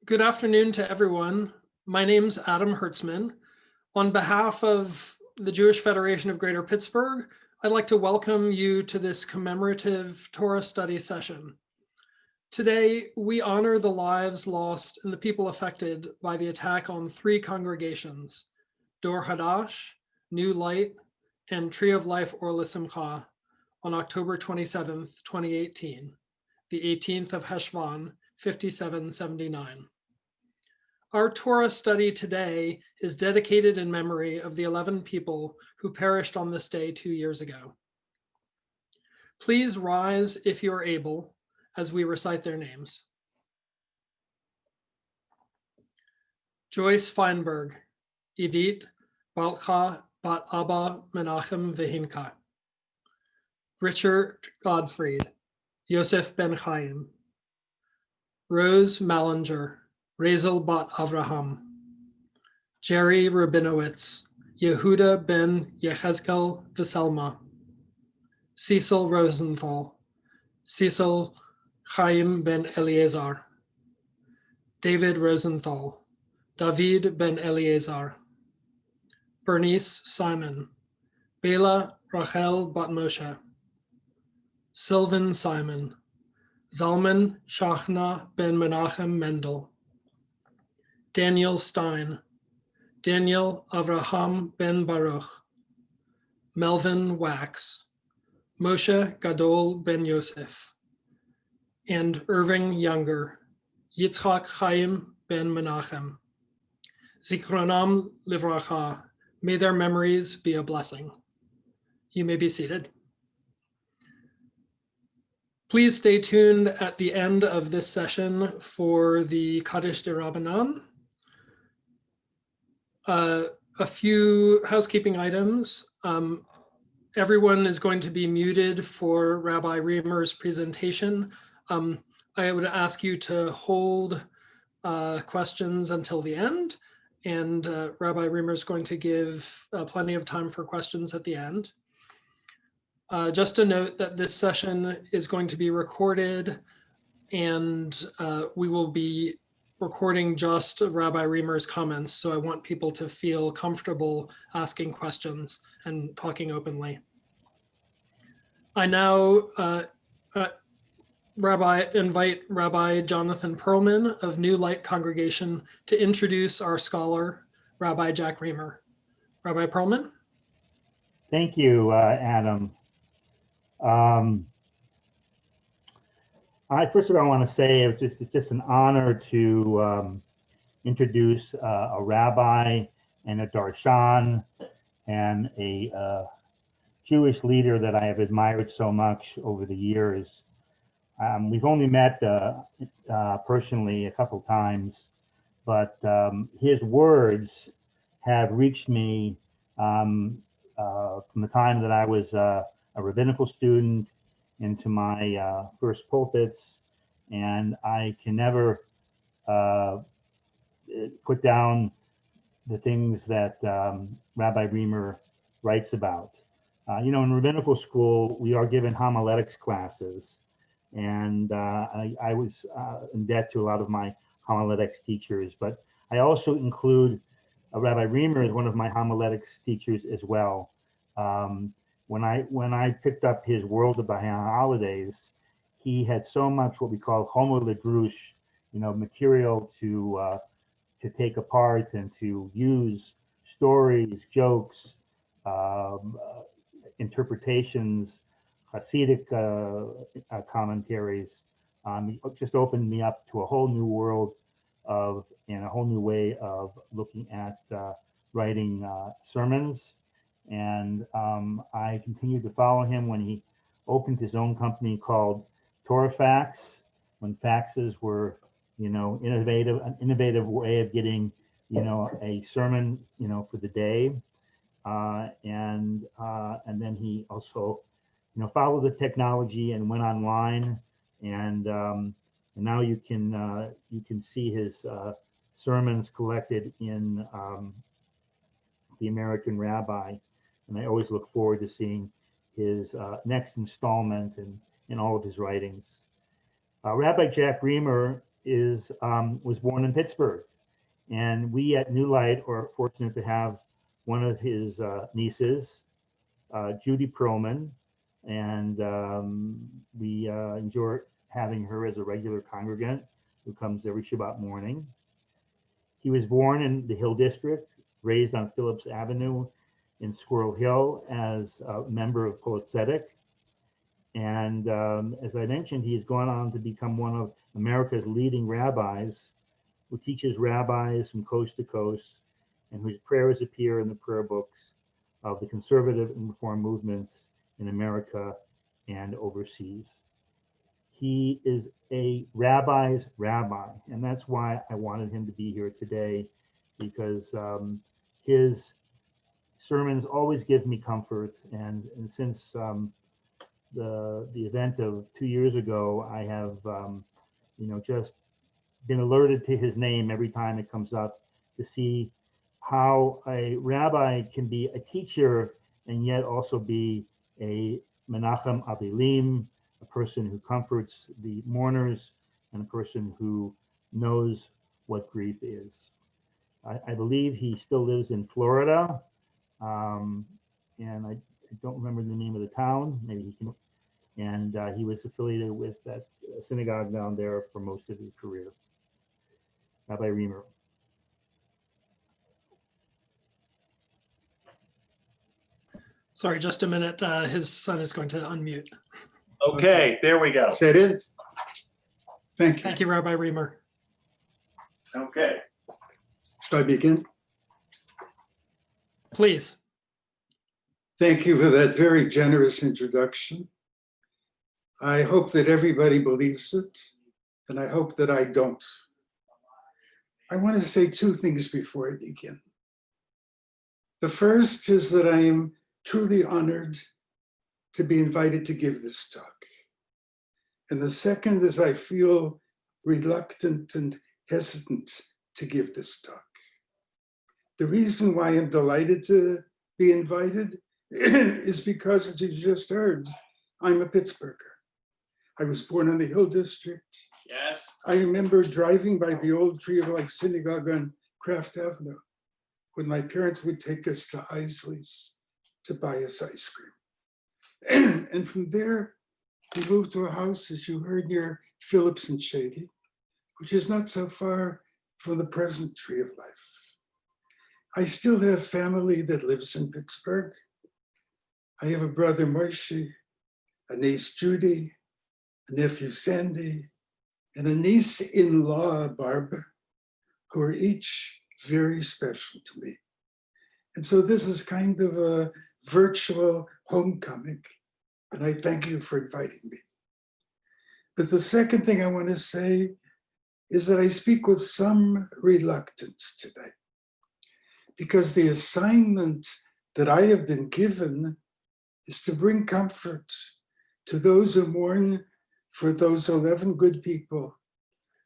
Good afternoon to everyone. My name's Adam Hertzman. On behalf of the Jewish Federation of Greater Pittsburgh, I'd like to welcome you to this commemorative Torah study session. Today, we honor the lives lost and the people affected by the attack on three congregations, Dor Hadash, New Light, and Tree of Life Or L'Simcha, on October 27th, 2018, the 18th of Heshvan, 5779. Our Torah study today is dedicated in memory of the 11 people who perished on this day 2 years ago. Please rise if you are able as we recite their names. Joyce Feinberg, Idit Balcha Bat Abba Menachem Vehinka. Richard Godfried, Yosef Ben Chaim. Rose Mallinger, Razel Bat Avraham. Jerry Rabinowitz, Yehuda Ben Yechezkel Veselma. Cecil Rosenthal, Cecil Chaim Ben Eleazar. David Rosenthal, David Ben Eleazar. Bernice Simon, Bela Rachel Bat Moshe. Sylvan Simon, Zalman Shachna Ben Menachem Mendel. Daniel Stein, Daniel Avraham Ben Baruch. Melvin Wax, Moshe Gadol Ben Yosef, and Irving Younger, Yitzchak Chaim Ben Menachem. Zikronam Livracha, may their memories be a blessing. You may be seated. Please stay tuned at the end of this session for the Kaddish de Rabbanan. A few housekeeping items. Everyone is going to be muted for Rabbi Riemer's presentation. I would ask you to hold questions until the end, and Rabbi Riemer is going to give plenty of time for questions at the end. Just a note that this session is going to be recorded, and we will be recording just Rabbi Riemer's comments, so I want people to feel comfortable asking questions and talking openly. I now invite Rabbi Jonathan Perlman of New Light Congregation to introduce our scholar, Rabbi Jack Riemer. Rabbi Perlman? Thank you, Adam. First of all, I want to say it's just an honor to introduce a rabbi and a darshan and a Jewish leader that I have admired so much over the years. We've only met personally a couple times, but his words have reached me from the time that I was a rabbinical student into my first pulpits, and I can never put down the things that Rabbi Riemer writes about. In rabbinical school, we are given homiletics classes, and I was in debt to a lot of my homiletics teachers, but I also include Rabbi Riemer as one of my homiletics teachers as well. When I picked up his World of Holidays, he had so much what we call homo ledrush, material to take apart and to use stories, jokes, interpretations, Hasidic commentaries. It just opened me up to a whole new world and a whole new way of looking at writing sermons. And I continued to follow him when he opened his own company called Torah Fax, when faxes were, an innovative way of getting, a sermon, for the day. And then he also, followed the technology and went online, and now you can see his sermons collected in the American Rabbi. And I always look forward to seeing his next installment in all of his writings. Rabbi Jack Riemer was born in Pittsburgh, and we at New Light are fortunate to have one of his nieces, Judy Perlman, and we enjoy having her as a regular congregant who comes every Shabbat morning. He was born in the Hill District, raised on Phillips Avenue in Squirrel Hill as a member of Poet Tzedek. And as I mentioned, he has gone on to become one of America's leading rabbis, who teaches rabbis from coast to coast, and whose prayers appear in the prayer books of the conservative and reform movements in America and overseas. He is a rabbi's rabbi, and that's why I wanted him to be here today, because his sermons always give me comfort. And since the event of 2 years ago, I have just been alerted to his name every time it comes up, to see how a rabbi can be a teacher and yet also be a Menachem Avilim, a person who comforts the mourners and a person who knows what grief is. I believe he still lives in Florida, and I don't remember the name of the town. Maybe he can. And he was affiliated with that synagogue down there for most of his career. Rabbi Riemer. Sorry, just a minute. His son is going to unmute. Okay, there we go. Is that it? Thank you. Thank you, Rabbi Riemer. Okay. Shall I begin? Please. Thank you for that very generous introduction. I hope that everybody believes it, and I hope that I don't. I want to say two things before I begin. The first is that I am truly honored to be invited to give this talk. And the second is I feel reluctant and hesitant to give this talk. The reason why I'm delighted to be invited is because, as you just heard, I'm a Pittsburgher. I was born in the Hill District. Yes. I remember driving by the old Tree of Life Synagogue on Kraft Avenue when my parents would take us to Isley's to buy us ice cream. And from there, we moved to a house, as you heard, near Phillips and Shady, which is not so far from the present Tree of Life. I still have family that lives in Pittsburgh. I have a brother, Moshe, a niece, Judy, a nephew, Sandy, and a niece-in-law, Barb, who are each very special to me. And so this is kind of a virtual homecoming, and I thank you for inviting me. But the second thing I want to say is that I speak with some reluctance today, because the assignment that I have been given is to bring comfort to those who mourn for those 11 good people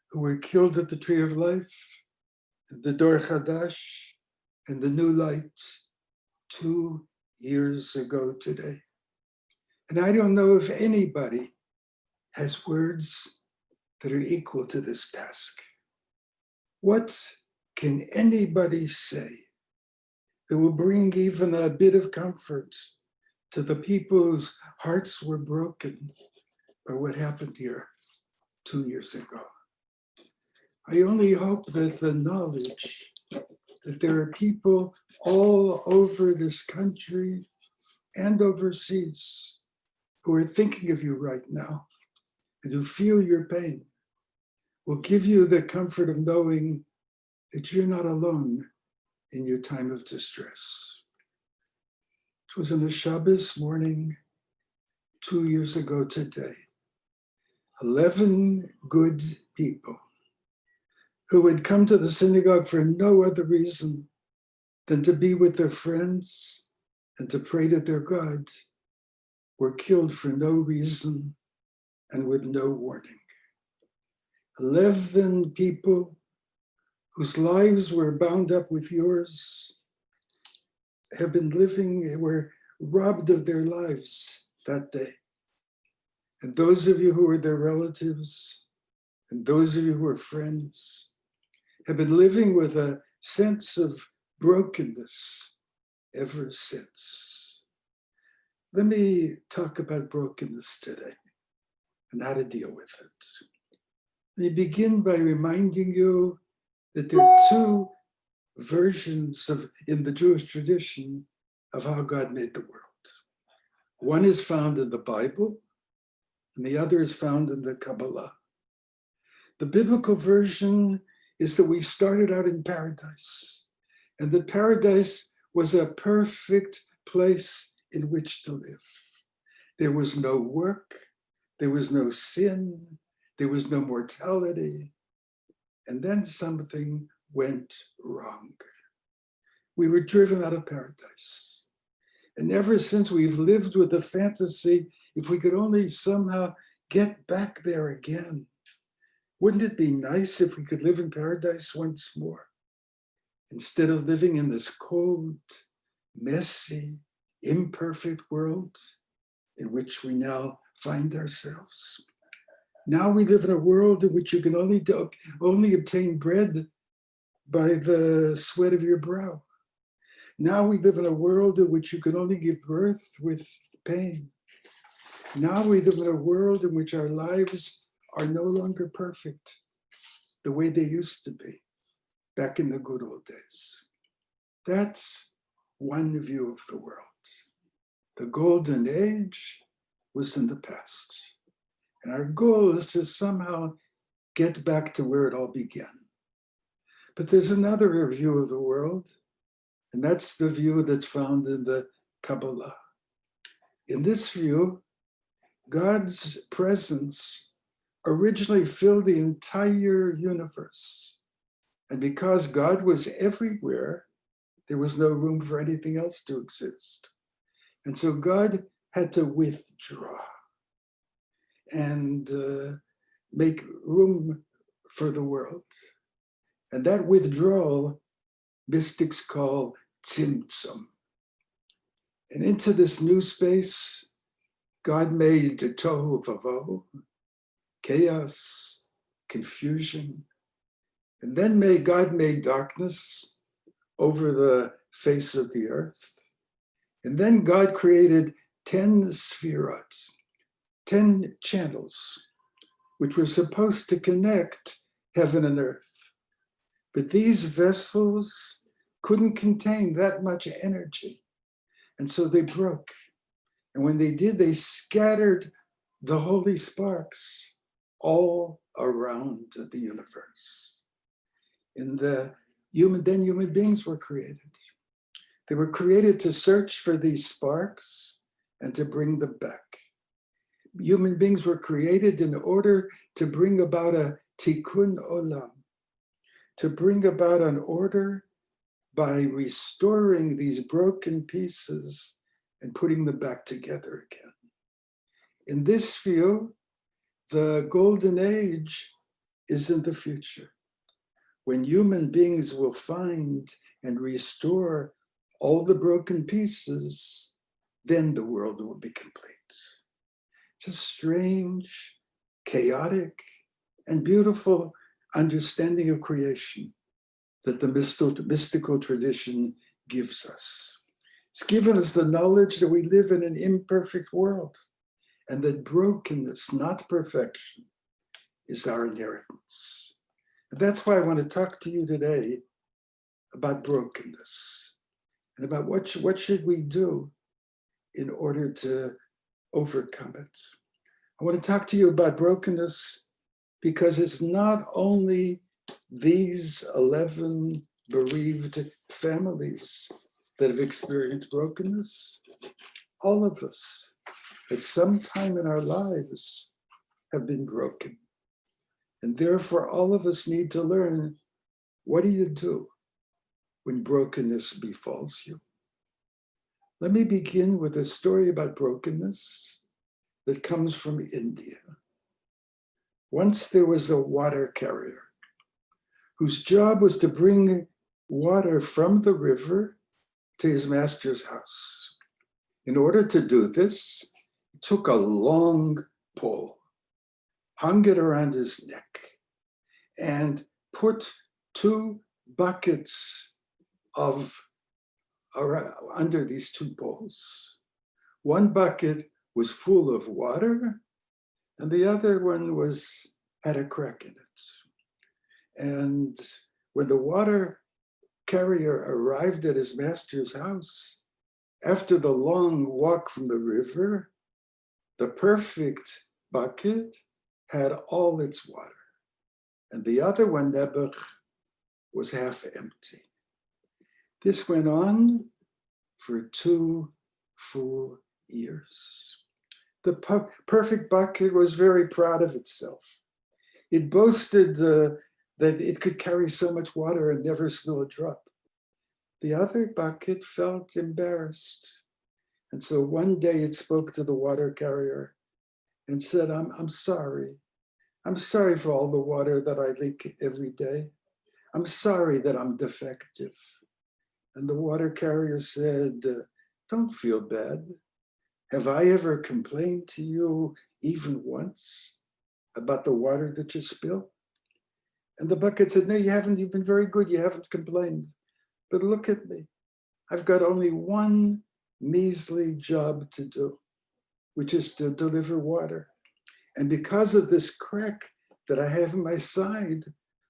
who were killed at the Tree of Life, the Dor Chadash, and the New Light 2 years ago today. And I don't know if anybody has words that are equal to this task. What can anybody say that will bring even a bit of comfort to the people whose hearts were broken by what happened here 2 years ago? I only hope that the knowledge that there are people all over this country and overseas who are thinking of you right now and who feel your pain will give you the comfort of knowing that you're not alone in your time of distress. It was on a Shabbos morning 2 years ago today. 11 good people who had come to the synagogue for no other reason than to be with their friends and to pray to their God were killed for no reason and with no warning. 11 people whose lives were bound up with yours were robbed of their lives that day. And those of you who were their relatives and those of you who are friends have been living with a sense of brokenness ever since. Let me talk about brokenness today and how to deal with it. Let me begin by reminding you that there are two versions in the Jewish tradition of how God made the world. One is found in the Bible, and the other is found in the Kabbalah. The biblical version is that we started out in paradise, and that paradise was a perfect place in which to live. There was no work, there was no sin, there was no mortality, and then something went wrong. We were driven out of paradise. And ever since we've lived with the fantasy, if we could only somehow get back there again. Wouldn't it be nice if we could live in paradise once more? Instead of living in this cold, messy, imperfect world in which we now find ourselves. Now we live in a world in which you can only obtain bread by the sweat of your brow. Now we live in a world in which you can only give birth with pain. Now we live in a world in which our lives are no longer perfect the way they used to be back in the good old days. That's one view of the world. The golden age was in the past. And our goal is to somehow get back to where it all began. But there's another view of the world, and that's the view that's found in the Kabbalah. In this view, God's presence originally filled the entire universe. And because God was everywhere, there was no room for anything else to exist. And so God had to withdraw and make room for the world. And that withdrawal, mystics call tzimtzum. And into this new space, God made tohu vavohu, chaos, confusion. And then God made darkness over the face of the earth. And then God created 10 sefirot, 10 channels, which were supposed to connect heaven and earth. But these vessels couldn't contain that much energy. And so they broke. And when they did, they scattered the holy sparks all around the universe. Then human beings were created. They were created to search for these sparks and to bring them back. Human beings were created in order to bring about a tikkun olam, to bring about an order by restoring these broken pieces and putting them back together again. In this view, the golden age is in the future, when human beings will find and restore all the broken pieces, then the world will be complete. It's a strange, chaotic, and beautiful understanding of creation that the mystical tradition gives us. It's given us the knowledge that we live in an imperfect world and that brokenness, not perfection, is our inheritance. And that's why I want to talk to you today about brokenness and about what should we do in order to overcome it. I want to talk to you about brokenness because it's not only these 11 bereaved families that have experienced brokenness. All of us at some time in our lives have been broken. And therefore, all of us need to learn, what do you do when brokenness befalls you? Let me begin with a story about brokenness that comes from India. Once there was a water carrier whose job was to bring water from the river to his master's house. In order to do this, he took a long pole, hung it around his neck, and put 2 buckets under these 2 bowls. One bucket was full of water, and the other one had a crack in it. And when the water carrier arrived at his master's house, after the long walk from the river, the perfect bucket had all its water, and the other one, Nebuch, was half empty. This went on for 2 full years. The perfect bucket was very proud of itself. It boasted that it could carry so much water and never spill a drop. The other bucket felt embarrassed. And so one day it spoke to the water carrier and said, I'm sorry. I'm sorry for all the water that I leak every day. I'm sorry that I'm defective. And the water carrier said, don't feel bad. Have I ever complained to you even once about the water that you spill? And the bucket said, no, you haven't. You've been very good. You haven't complained. But look at me. I've got only one measly job to do, which is to deliver water. And because of this crack that I have in my side,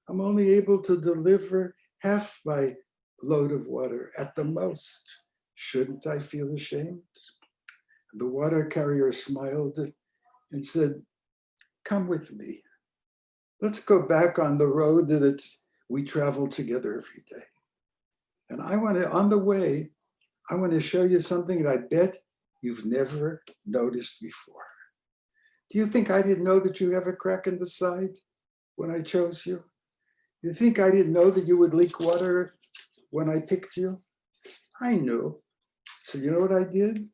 I'm only able to deliver half my load of water at the most. Shouldn't I feel ashamed? The water carrier smiled and said, come with me. Let's go back on the road that we travel together every day. And on the way, I want to show you something that I bet you've never noticed before. Do you think I didn't know that you have a crack in the side when I chose you? You think I didn't know that you would leak water when I picked you? I knew. So you know what I did?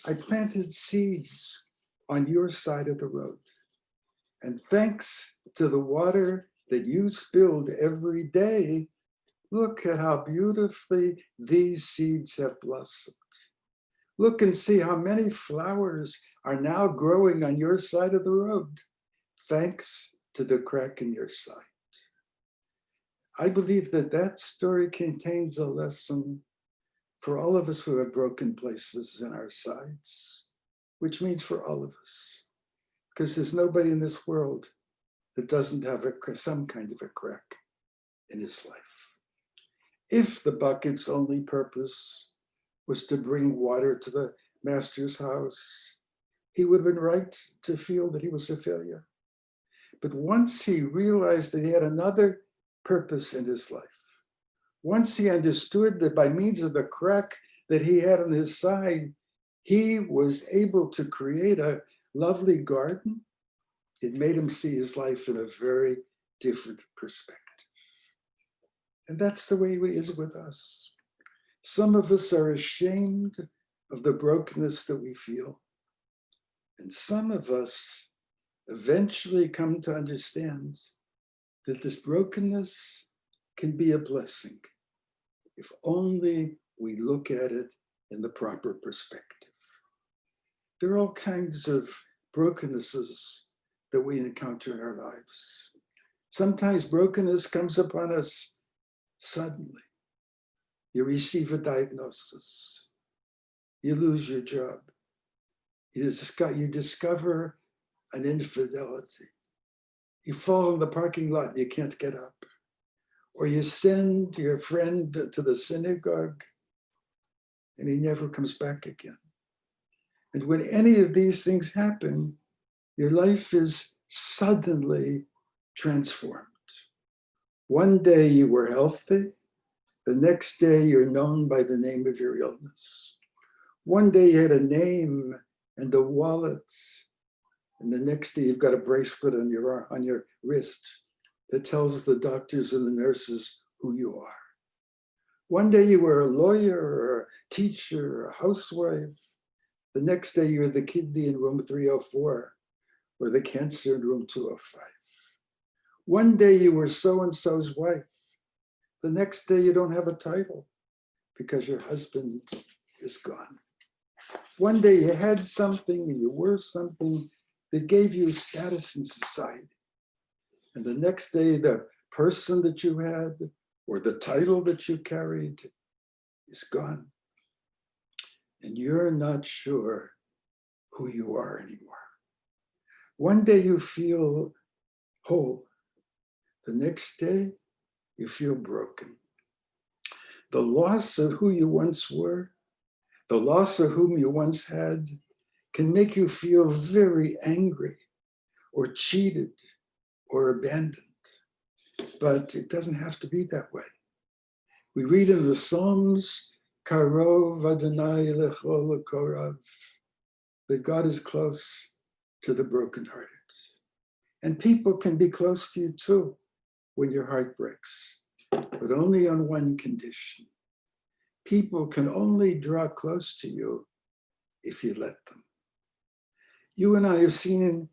I planted seeds on your side of the road. And thanks to the water that you spilled every day, look at how beautifully these seeds have blossomed. Look and see how many flowers are now growing on your side of the road, thanks to the crack in your side. I believe that story contains a lesson for all of us who have broken places in our sides, which means for all of us, because there's nobody in this world that doesn't have some kind of a crack in his life. If the bucket's only purpose was to bring water to the master's house, he would have been right to feel that he was a failure. But once he realized that he had another purpose in his life, once he understood that by means of the crack that he had on his side, he was able to create a lovely garden, it made him see his life in a very different perspective. And that's the way it is with us. Some of us are ashamed of the brokenness that we feel. And some of us eventually come to understand that this brokenness can be a blessing if only we look at it in the proper perspective. There are all kinds of brokennesses that we encounter in our lives. Sometimes brokenness comes upon us suddenly. You receive a diagnosis. You lose your job. You discover an infidelity. You fall in the parking lot and you can't get up. Or you send your friend to the synagogue and he never comes back again. And when any of these things happen, your life is suddenly transformed. One day you were healthy. The next day you're known by the name of your illness. One day you had a name and a wallet. And the next day you've got a bracelet on your wrist that tells the doctors and the nurses who you are. One day you were a lawyer or a teacher or a housewife. The next day you're the kidney in room 304 or the cancer in room 205. One day you were so-and-so's wife. The next day you don't have a title because your husband is gone. One day you had something and you were something that gave you status in society. And the next day, the person that you had or the title that you carried is gone. And you're not sure who you are anymore. One day you feel whole. The next day, you feel broken. The loss of who you once were, the loss of whom you once had, can make you feel very angry or cheated or abandoned. But it doesn't have to be that way. We read in the Psalms, Karov Adonai lechol korav, that God is close to the brokenhearted. And people can be close to you too when your heart breaks, but only on one condition. People can only draw close to you if you let them. You and I have seen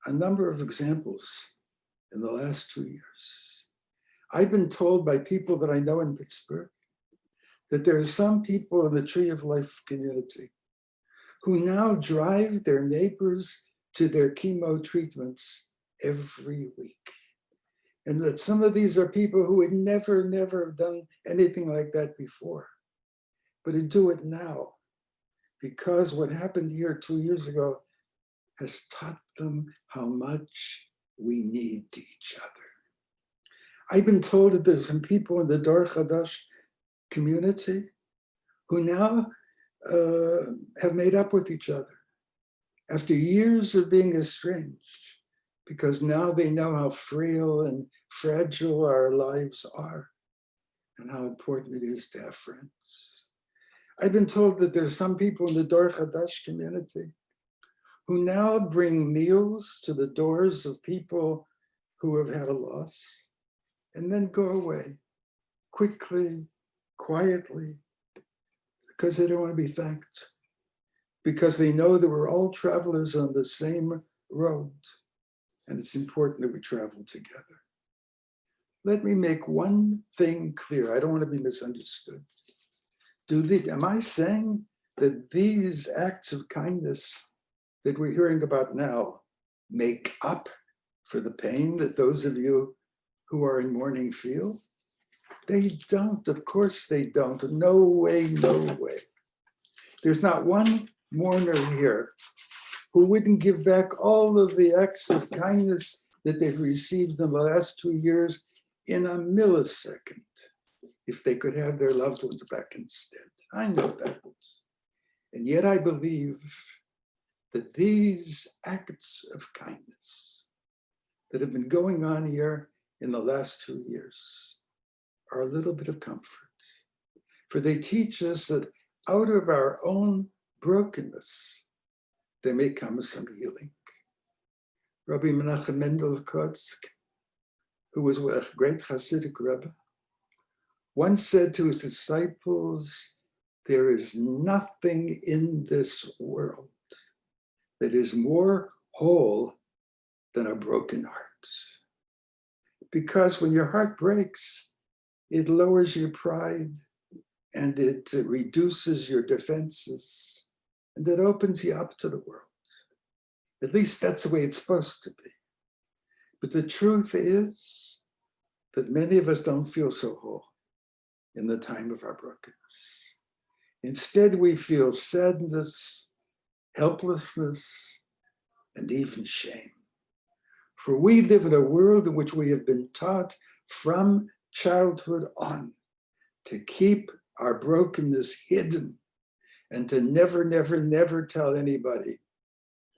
a number of examples in the last 2 years. I've been told by people that I know in Pittsburgh that there are some people in the Tree of Life community who now drive their neighbors to their chemo treatments every week. And that some of these are people who had never done anything like that before, but who do it now because what happened here 2 years ago has taught them how much we need each other. I've been told that there's some people in the Dor Chadash community who now have made up with each other after years of being estranged, because now they know how frail and fragile our lives are and how important it is to have friends. I've been told that there's some people in the Dor Chadash community who now bring meals to the doors of people who have had a loss and then go away quickly, quietly, because they don't want to be thanked, because they know that we're all travelers on the same road, and it's important that we travel together. Let me make one thing clear. I don't want to be misunderstood. Am I saying that these acts of kindness that we're hearing about now make up for the pain that those of you who are in mourning feel? They don't, of course they don't. No way, no way. There's not one mourner here who wouldn't give back all of the acts of kindness that they've received in the last 2 years in a millisecond if they could have their loved ones back instead. I know that. And yet I believe that these acts of kindness that have been going on here in the last 2 years are a little bit of comfort. For they teach us that out of our own brokenness, there may come some healing. Rabbi Menachem Mendel Kotzk, who was a great Hasidic Rebbe, once said to his disciples, there is nothing in this world that is more whole than a broken heart. Because when your heart breaks, it lowers your pride and it reduces your defenses and it opens you up to the world. At least that's the way it's supposed to be. But the truth is that many of us don't feel so whole in the time of our brokenness. Instead, we feel sadness, helplessness, and even shame. For we live in a world in which we have been taught from childhood on to keep our brokenness hidden and to never tell anybody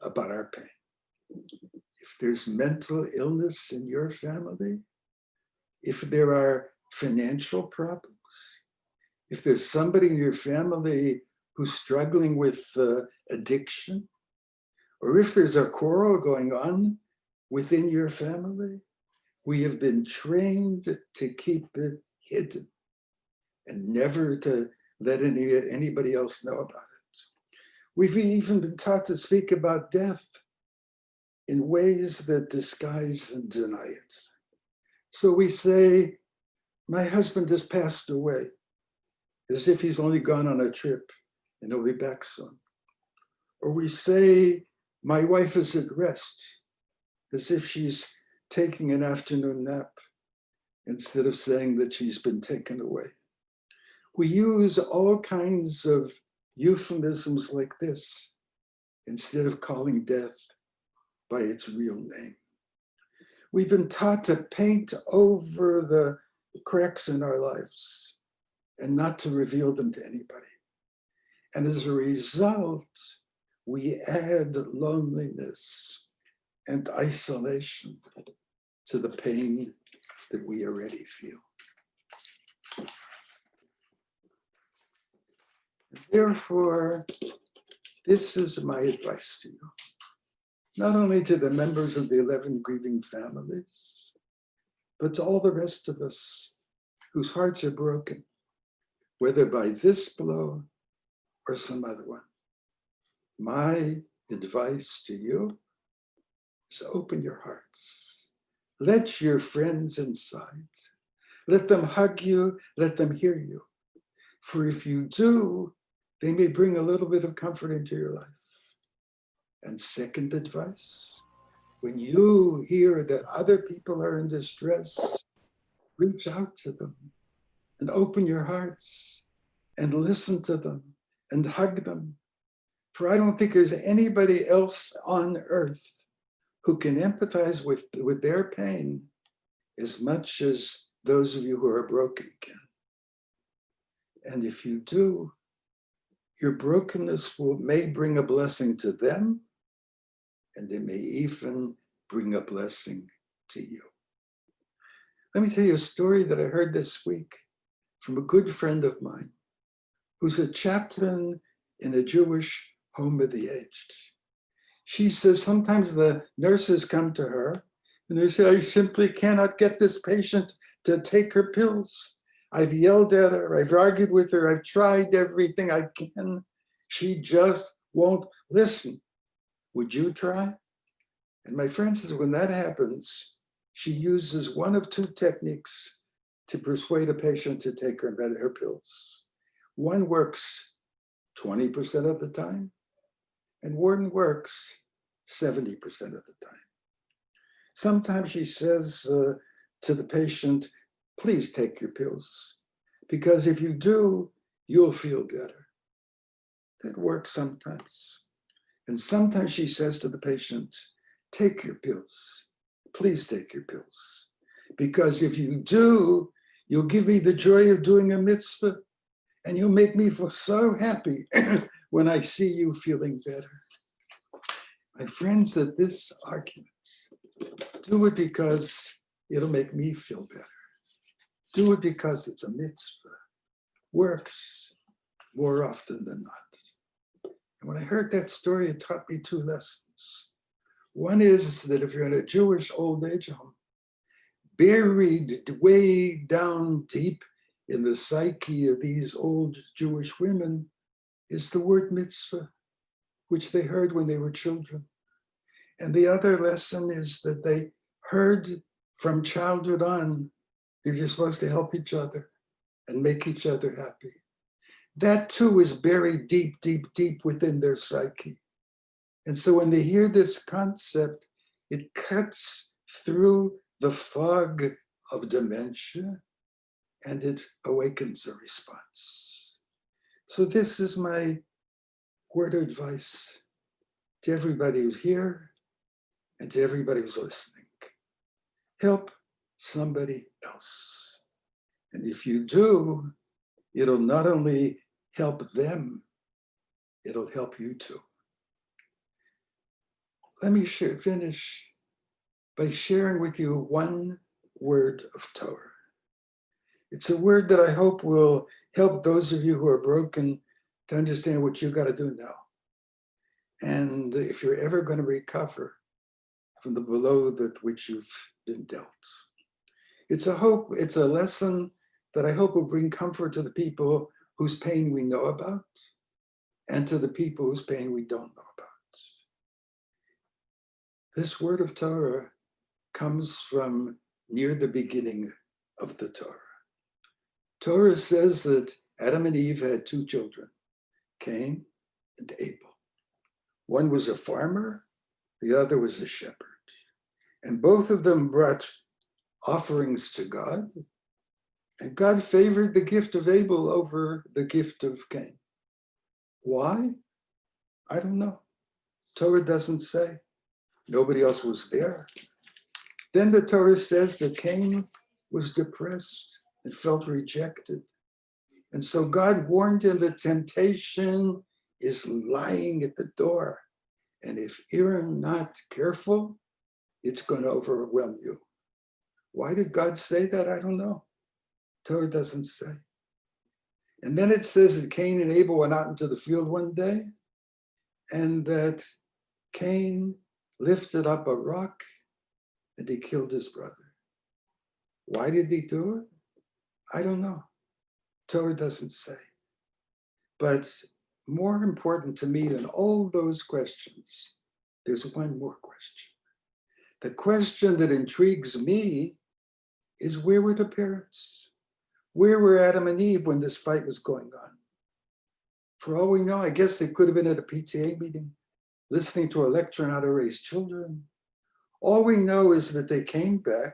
about our pain. If there's mental illness in your family, if there are financial problems, if there's somebody in your family who's struggling with addiction, or if there's a quarrel going on within your family, we have been trained to keep it hidden and never to let anybody else know about it. We've even been taught to speak about death in ways that disguise and deny it. So we say, my husband has passed away, as if he's only gone on a trip and he'll be back soon. Or we say, my wife is at rest, as if she's taking an afternoon nap instead of saying that she's been taken away. We use all kinds of euphemisms like this instead of calling death by its real name. We've been taught to paint over the cracks in our lives and not to reveal them to anybody. And as a result, we add loneliness and isolation to the pain that we already feel. Therefore, this is my advice to you, not only to the members of the 11 grieving families, but to all the rest of us whose hearts are broken, whether by this blow or some other one. My advice to you is open your hearts. Let your friends inside. Let them hug you, let them hear you. For if you do, they may bring a little bit of comfort into your life. And second advice, when you hear that other people are in distress, reach out to them and open your hearts and listen to them and hug them. For I don't think there's anybody else on earth who can empathize with their pain as much as those of you who are broken can. And if you do, your brokenness may bring a blessing to them, and it may even bring a blessing to you. Let me tell you a story that I heard this week from a good friend of mine who's a chaplain in a Jewish home of the aged. She says sometimes the nurses come to her and they say, I simply cannot get this patient to take her pills. I've yelled at her, I've argued with her, I've tried everything I can. She just won't listen. Would you try? And my friend says, when that happens, she uses one of two techniques to persuade a patient to take her pills. One works 20% of the time, and one works 70% of the time. Sometimes she says to the patient, please take your pills, because if you do, you'll feel better. That works sometimes. And sometimes she says to the patient, take your pills, please take your pills, because if you do, you'll give me the joy of doing a mitzvah, and you'll make me feel so happy when I see you feeling better. My friends, at this argument, do it because it'll make me feel better. Do it because it's a mitzvah. Works more often than not. And when I heard that story, it taught me two lessons. One is that if you're in a Jewish old age home, buried way down deep in the psyche of these old Jewish women is the word mitzvah, which they heard when they were children. And the other lesson is that they heard from childhood on, they're just supposed to help each other and make each other happy. That too is buried deep, deep, deep within their psyche. And so when they hear this concept, it cuts through the fog of dementia and it awakens a response. So this is my word of advice to everybody who's here and to everybody who's listening. Help somebody else. And if you do, it'll not only help them, it'll help you too. Let me finish by sharing with you one word of Torah. It's a word that I hope will help those of you who are broken to understand what you got to do now. And if you're ever going to recover from the blow that which you've been dealt. It's a lesson that I hope will bring comfort to the people whose pain we know about and to the people whose pain we don't know about. This word of Torah comes from near the beginning of the Torah. Torah says that Adam and Eve had two children, Cain and Abel. One was a farmer, the other was a shepherd. And both of them brought offerings to God. And God favored the gift of Abel over the gift of Cain. Why? I don't know. Torah doesn't say. Nobody else was there. Then the Torah says that Cain was depressed and felt rejected. And so God warned him that temptation is lying at the door. And if you're not careful, it's going to overwhelm you. Why did God say that? I don't know. Torah doesn't say. And then it says that Cain and Abel went out into the field one day, and that Cain lifted up a rock and he killed his brother. Why did he do it? I don't know. Torah doesn't say. But more important to me than all those questions, there's one more question. The question that intrigues me is, where were the parents? Where were Adam and Eve when this fight was going on? For all we know, I guess they could have been at a PTA meeting, listening to a lecture on how to raise children. All we know is that they came back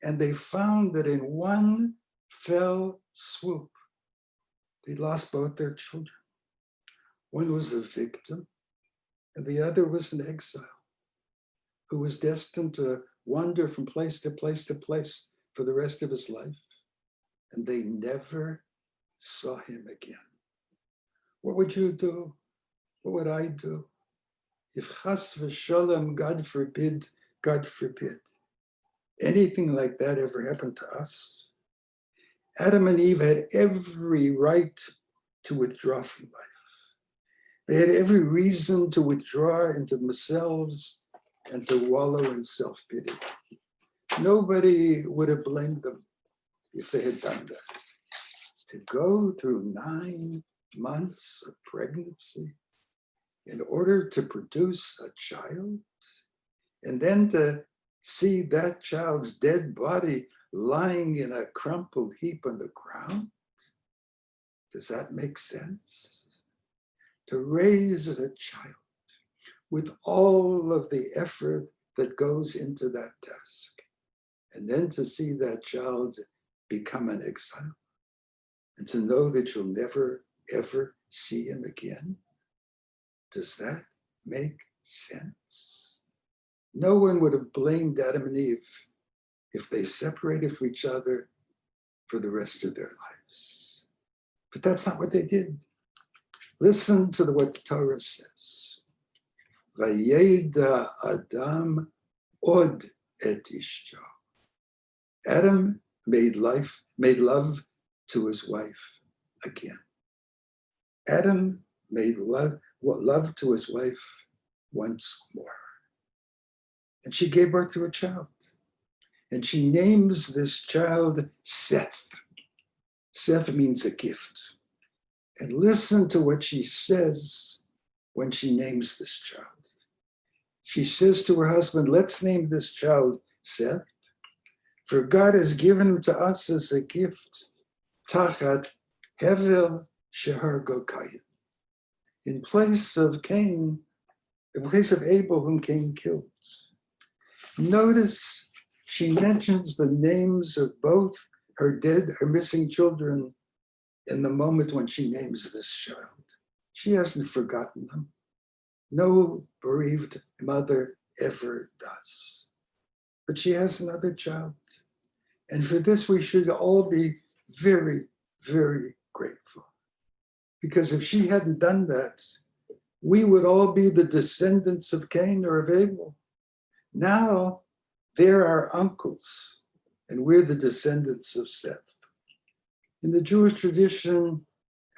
and they found that in one fell swoop, they lost both their children. One was a victim and the other was an exile who was destined to wander from place to place to place for the rest of his life. And they never saw him again. What would you do? What would I do? If chas v'shalom, God forbid, anything like that ever happened to us? Adam and Eve had every right to withdraw from life. They had every reason to withdraw into themselves and to wallow in self-pity. Nobody would have blamed them if they had done that. To go through 9 months of pregnancy in order to produce a child, and then to see that child's dead body lying in a crumpled heap on the ground? Does that make sense? To raise a child with all of the effort that goes into that task, and then to see that child become an exile, and to know that you'll never, ever see him again. Does that make sense? No one would have blamed Adam and Eve if they separated from each other for the rest of their lives. But that's not what they did. Listen to what the Torah says. Vayeda Adam od et ishto. Adam made love to his wife again. Adam made love to his wife once more. And she gave birth to a child. And she names this child Seth. Seth means a gift. And listen to what she says when she names this child. She says to her husband, let's name this child Seth, for God has given him to us as a gift, Tachat Hevel Shehargo Kayin. In place of Cain, in place of Abel, whom Cain killed. Notice she mentions the names of both her missing children in the moment when she names this child. She hasn't forgotten them. No bereaved mother ever does. But she has another child. And for this, we should all be very, very grateful. Because if she hadn't done that, we would all be the descendants of Cain or of Abel. Now, they're our uncles, and we're the descendants of Seth. In the Jewish tradition,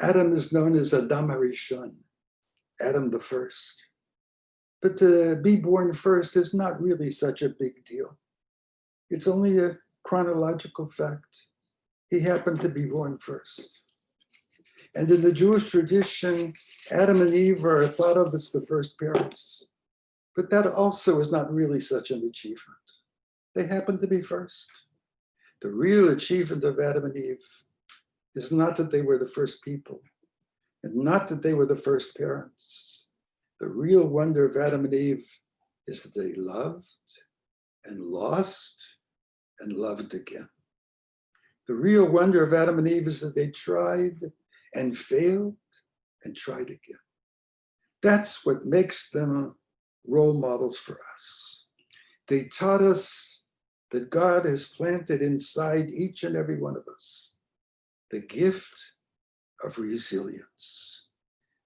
Adam is known as Adam HaRishon, Adam the first. But to be born first is not really such a big deal. It's only a chronological fact. He happened to be born first. And in the Jewish tradition, Adam and Eve are thought of as the first parents. But that also is not really such an achievement. They happen to be first. The real achievement of Adam and Eve is not that they were the first people, and not that they were the first parents. The real wonder of Adam and Eve is that they loved and lost and loved again. The real wonder of Adam and Eve is that they tried and failed and tried again. That's what makes them role models for us. They taught us that God has planted inside each and every one of us the gift of resilience,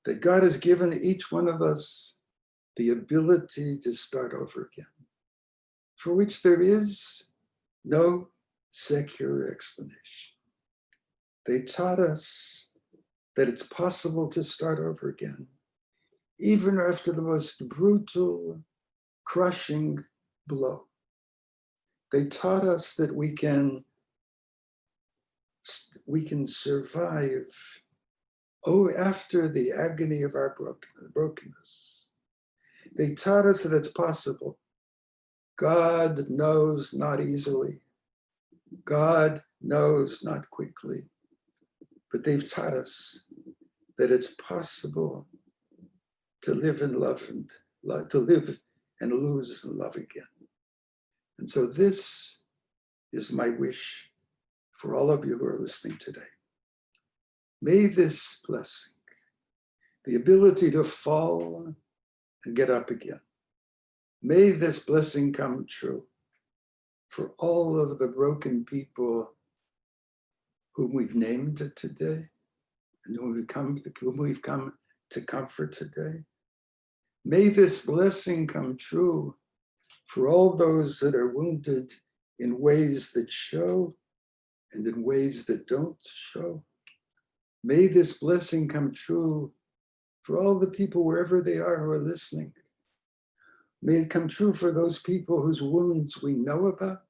that God has given each one of us the ability to start over again, for which there is no secular explanation. They taught us that it's possible to start over again, even after the most brutal, crushing blow. They taught us that we can survive, after the agony of our brokenness. They taught us that it's possible. God knows not easily. God knows not quickly. But they've taught us that it's possible to live in love and to live and lose and love again. And so this is my wish for all of you who are listening today. May this blessing, the ability to fall and get up again, may this blessing come true for all of the broken people whom we've named today and whom we've come to comfort today. May this blessing come true for all those that are wounded in ways that show and in ways that don't show. May this blessing come true for all the people wherever they are who are listening. May it come true for those people whose wounds we know about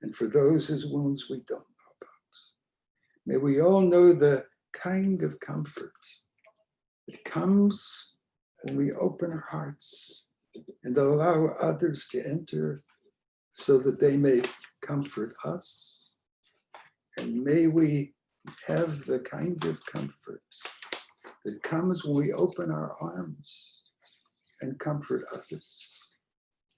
and for those whose wounds we don't know about. May we all know the kind of comfort that comes when we open our hearts and allow others to enter so that they may comfort us. And may we have the kind of comfort that comes when we open our arms and comfort others.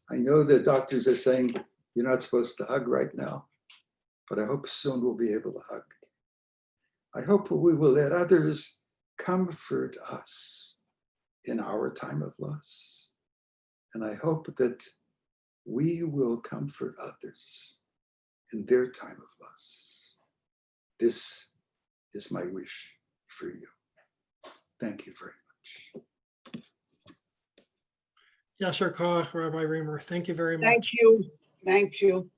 I know that doctors are saying you're not supposed to hug right now, but I hope soon we'll be able to hug. I hope we will let others comfort us in our time of loss. And I hope that we will comfort others in their time of loss. This is my wish for you. Thank you very much. Yasher Koach, Rabbi Riemer, thank you very much. Thank you. Thank you.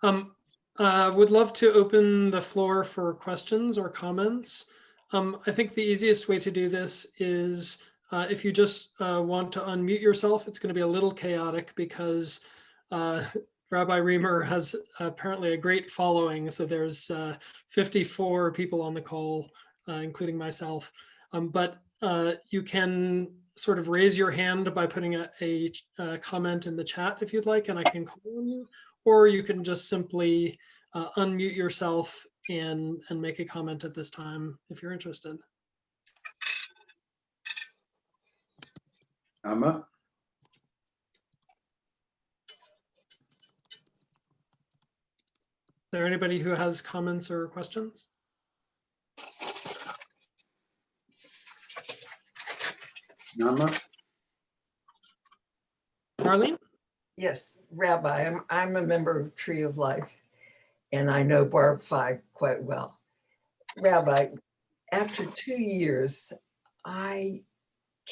Would love to open the floor for questions or comments. I think the easiest way to do this is if you just want to unmute yourself. It's going to be a little chaotic because Rabbi Riemer has apparently a great following. So there's 54 people on the call, including myself. But you can sort of raise your hand by putting a comment in the chat if you'd like, and I can call on you. Or you can just simply unmute yourself and make a comment at this time if you're interested. Amma? Is there anybody who has comments or questions? Nama? Marlene? Yes, Rabbi, I'm a member of Tree of Life, and I know Barb Feig quite well. Rabbi, after 2 years, I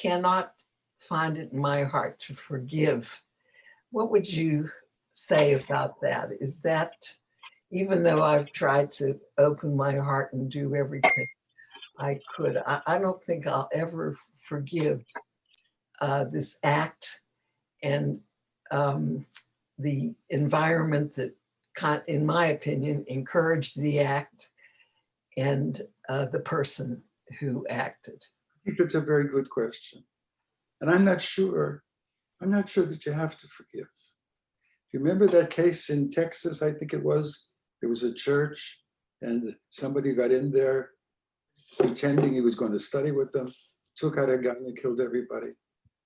cannot find it in my heart to forgive. What would you say about that? Is that, even though I've tried to open my heart and do everything I could, I don't think I'll ever forgive this act and the environment that, in my opinion, encouraged the act and the person who acted. I think that's a very good question. And I'm not sure that you have to forgive. Do you remember that case in Texas, I think it was? There was a church and somebody got in there pretending he was going to study with them, took out a gun and killed everybody.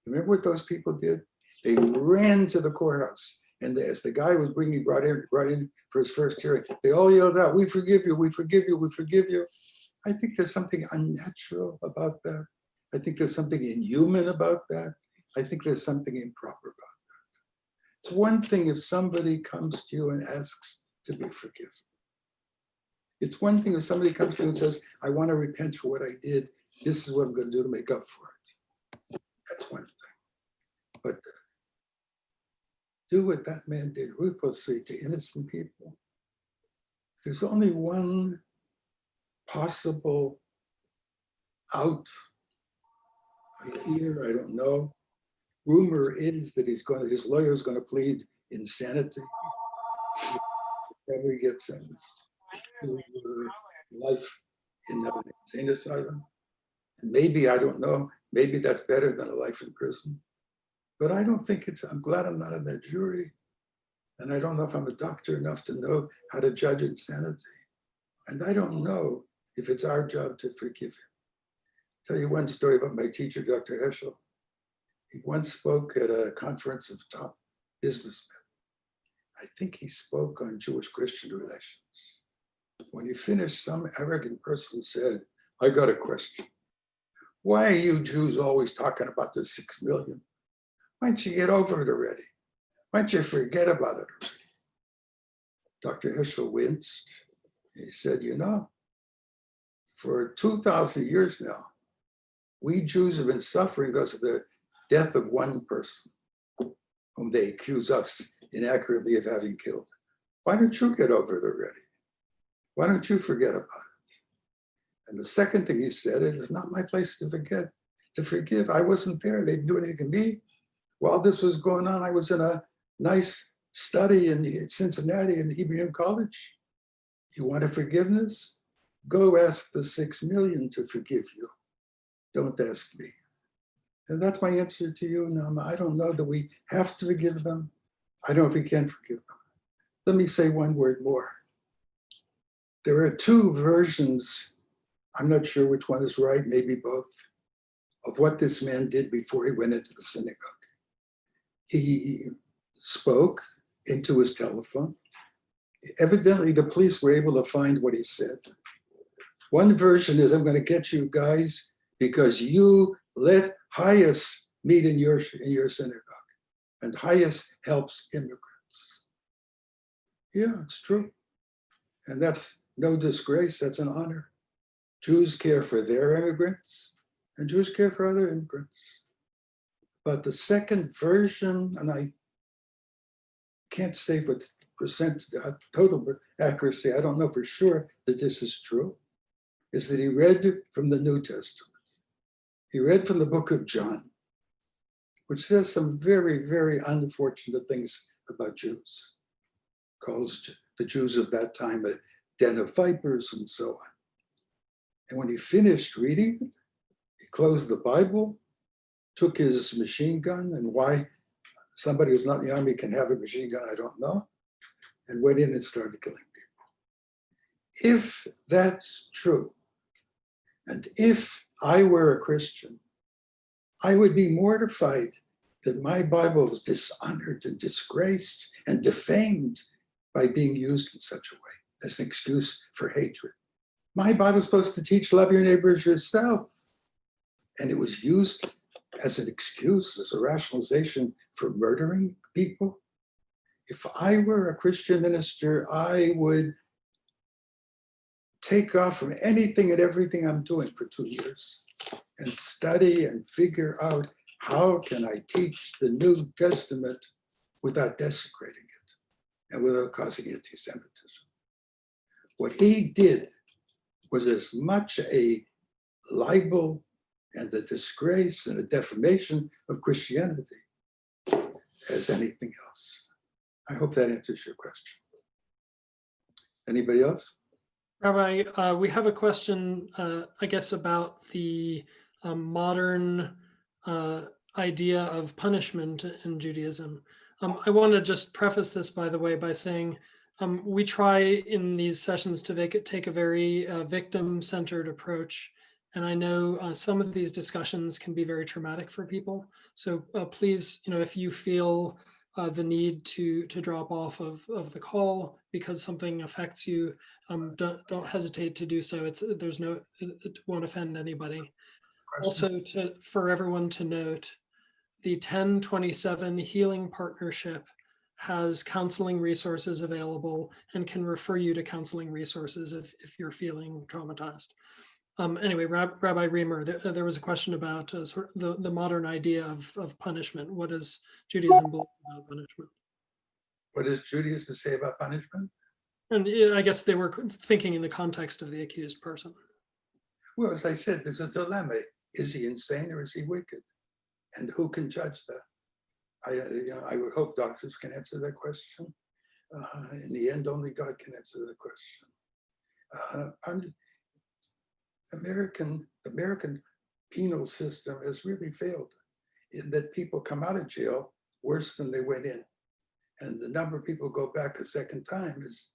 Remember what those people did? They ran to the courthouse And as the guy was being brought in for his first hearing, they all yelled out, "We forgive you, we forgive you, we forgive you." I think there's something unnatural about that. I think there's something inhuman about that. I think there's something improper about that. It's one thing if somebody comes to you and asks to be forgiven. It's one thing if somebody comes to you and says, "I want to repent for what I did. This is what I'm going to do to make up for it." That's one thing. But do what that man did ruthlessly to innocent people. There's only one possible out. I hear, I don't know. Rumor is that his lawyer is going to plead insanity. Probably get sentenced to life in an insane asylum. And maybe, I don't know, maybe that's better than a life in prison. But I don't think I'm glad I'm not in that jury. And I don't know if I'm a doctor enough to know how to judge insanity. And I don't know if it's our job to forgive him. I'll tell you one story about my teacher, Dr. Heschel. He once spoke at a conference of top businessmen. I think he spoke on Jewish-Christian relations. When he finished, some arrogant person said, "I got a question. Why are you Jews always talking about the 6 million? Why don't you get over it already? Why don't you forget about it already?" Dr. Heschel winced. He said, "You know, for 2,000 years now, we Jews have been suffering because of the death of one person whom they accuse us inaccurately of having killed. Why don't you get over it already? Why don't you forget about it?" And the second thing he said, "It is not my place to forgive. I wasn't there. They didn't do anything to me. While this was going on, I was in a nice study in Cincinnati in the Hebrew College. You want a forgiveness? Go ask the 6 million to forgive you. Don't ask me." And that's my answer to you, Nama. I don't know that we have to forgive them. I don't know if we can forgive them. Let me say one word more. There are two versions, I'm not sure which one is right, maybe both, of what this man did before he went into the synagogue. He spoke into his telephone. Evidently, the police were able to find what he said. One version is, "I'm going to get you guys because you let Hayas meet in your synagogue, and Hayas helps immigrants." Yeah, it's true. And that's no disgrace, that's an honor. Jews care for their immigrants, and Jews care for other immigrants. But the second version, and I can't say with total accuracy, I don't know for sure that this is true, is that he read from the New Testament. He read from the book of John, which says some very, very unfortunate things about Jews. Calls the Jews of that time a den of vipers and so on. And when he finished reading it, he closed the Bible, took his machine gun, and why somebody who's not in the army can have a machine gun, I don't know, and went in and started killing people. If that's true, and if I were a Christian, I would be mortified that my Bible was dishonored and disgraced and defamed by being used in such a way as an excuse for hatred. My Bible is supposed to teach love your neighbor as yourself. And it was used as an excuse, as a rationalization for murdering people. If I were a Christian minister, I would take off from anything and everything I'm doing for 2 years and study and figure out how can I teach the New Testament without desecrating it and without causing anti-Semitism. What he did was as much a libel and a disgrace and a defamation of Christianity as anything else. I hope that answers your question. Anybody else? Rabbi, we have a question, I guess, about the modern idea of punishment in Judaism. I want to just preface this, by the way, by saying we try in these sessions to take a very victim-centered approach. And I know some of these discussions can be very traumatic for people. So please, if you feel the need to drop off of the call because something affects you, don't hesitate to do so. It won't offend anybody. Also, for everyone to note, the 1027 Healing Partnership has counseling resources available and can refer you to counseling resources if you're feeling traumatized. Anyway, Rabbi Riemer, there was a question about sort of the modern idea of punishment. What does Judaism believe about punishment? What does Judaism say about punishment? And I guess they were thinking in the context of the accused person. Well, as I said, there's a dilemma. Is he insane or is he wicked? And who can judge that? I would hope doctors can answer that question. In the end, only God can answer that question. The American penal system has really failed in that people come out of jail worse than they went in. And the number of people who go back a second time is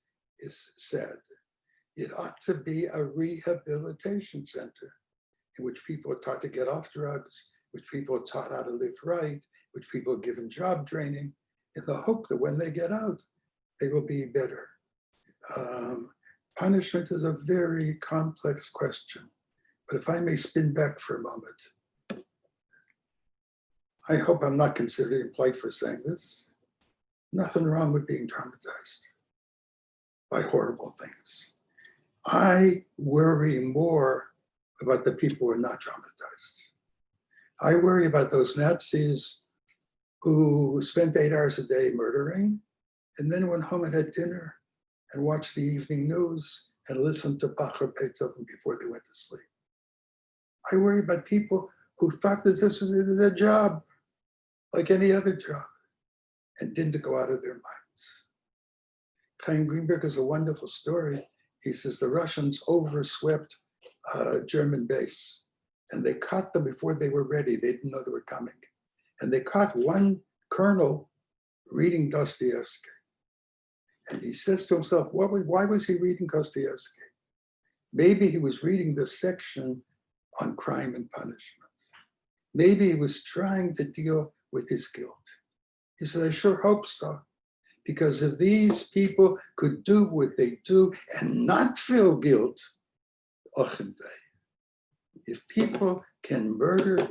sad. It ought to be a rehabilitation center in which people are taught to get off drugs, which people are taught how to live right, which people are given job training in the hope that when they get out, they will be better. Punishment is a very complex question, but if I may spin back for a moment, I hope I'm not considered impolite for saying this. Nothing wrong with being traumatized by horrible things. I worry more about the people who are not traumatized. I worry about those Nazis who spent 8 hours a day murdering and then went home and had dinner and watched the evening news and listened to Pachar Beethoven before they went to sleep. I worry about people who thought that this was their job, like any other job, and didn't go out of their minds. Chaim Greenberg has a wonderful story. He says the Russians overswept a German base and they caught them before they were ready. They didn't know they were coming. And they caught one colonel reading Dostoevsky. And he says to himself, why was he reading Dostoevsky? Maybe he was reading the section on crime and punishment. Maybe he was trying to deal with his guilt. He said, I sure hope so. Because if these people could do what they do and not feel guilt, if people can murder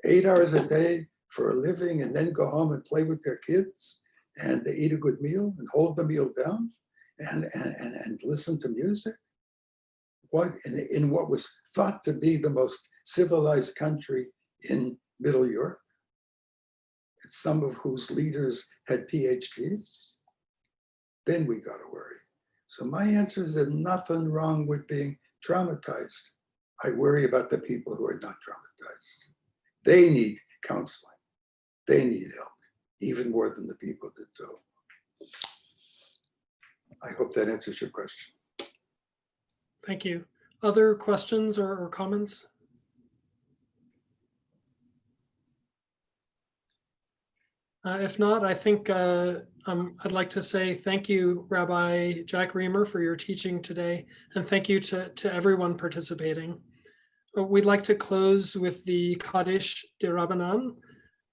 8 hours a day for a living and then go home and play with their kids and they eat a good meal and hold the meal down and listen to music, in what was thought to be the most civilized country in Middle Europe, some of whose leaders had PhDs, then we got to worry. So my answer is that nothing wrong with being traumatized. I worry about the people who are not traumatized. They need counseling. They need help, even more than the people that do. I hope that answers your question. Thank you. Other questions or comments? If not, I think I'd like to say thank you, Rabbi Jack Riemer, for your teaching today, and thank you to everyone participating. We'd like to close with the Kaddish de Rabbanan,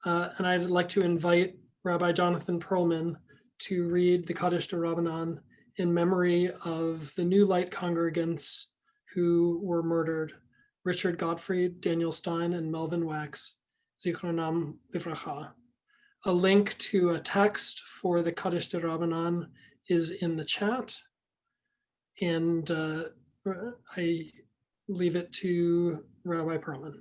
and I'd like to invite Rabbi Jonathan Perlman to read the Kaddish de Rabbanan in memory of the New Light congregants who were murdered, Richard Gottfried, Daniel Stein, and Melvin Wax, Zichronam Livracha. A link to a text for the Kaddish de Rabbanan is in the chat, and I leave it to Rabbi Perlman.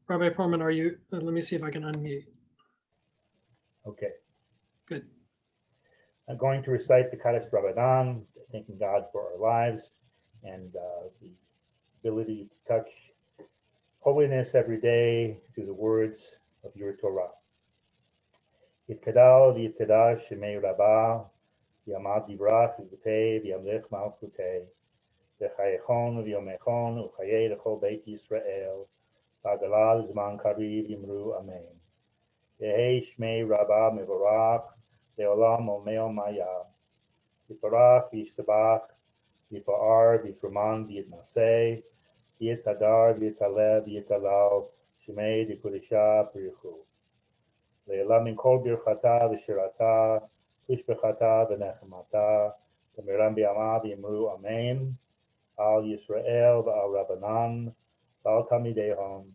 Rabbi Perlman, are you? Let me see if I can unmute. Okay. Good. I'm going to recite the Kaddish Rabbanan, thanking God for our lives and the ability to touch holiness every day through the words of your Torah. Yitkadal v'yitkadash shemei Rabba, v'yamad yivrach v'yitei v'yamlech malchutei, v'chayechon v'yomechon u'chayei l'chol beit Yisrael, v'agalal zman kariv yimru amen. Yehei shmei Rabba mevorach, le'olam omeo maya. Yiparach v'yishtabach, V'yifa'ar, v'yitruman, v'yitnaseh, v'yitadar, v'yitaleh, v'yitalal, shemei d'kudisha b'richu. Le'elam min kol birchata v'shirata, tishbechata v'nechemata, v'miram b'yama v'yimru amen, al Yisrael v'al Rabbanan, v'al Tamidehon,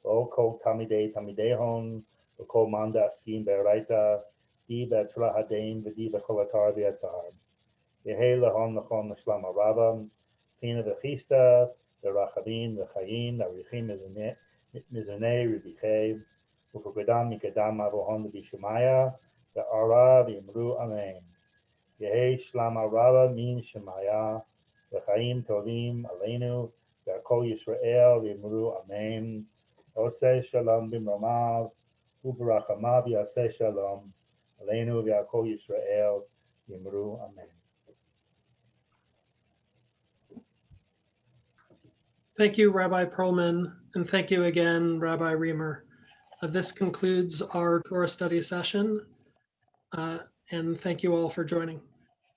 v'al kol Tamidehon, v'kol manda askim be'raita, di be'tzra hadein v'di b'chol atar v'yatar. Yehi lehon lechon l'shlam ha'rabam, pina v'chista, v'rachavim v'chayim, arichim mizunei ribichei, ufukadam mikadam avohon v'bishumaya, v'ara v'yimru amen. Yehi shlam ha'rabam min shemaya, v'chaim tolim aleinu, v'akol Yisrael v'yimru amen. Oseh shalom b'mromav, u'barachamav yaseh shalom, aleinu v'akol Yisrael v'yimru amen. Thank you, Rabbi Perlman, and thank you again, Rabbi Riemer. This concludes our Torah study session, and thank you all for joining.